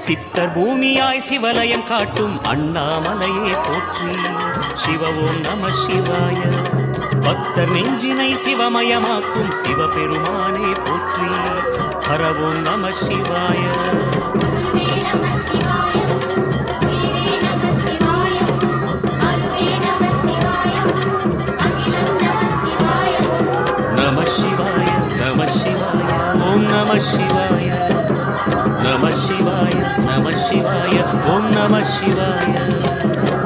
சித்தர் பூமியாய் சிவலயம் காட்டும் அண்ணாமலையே போற்றி. சிவ ஓம் நம சிவாய. பக்தர் நெஞ்சினை சிவமயமாக்கும் சிவபெருமானே போற்றி. ஹர ஓம் நம சிவாய. நம சிவாய நம சிவாய ஓம் நம சிவாய. நம சிவாய நம சிவாய ஓம் நம சிவாய.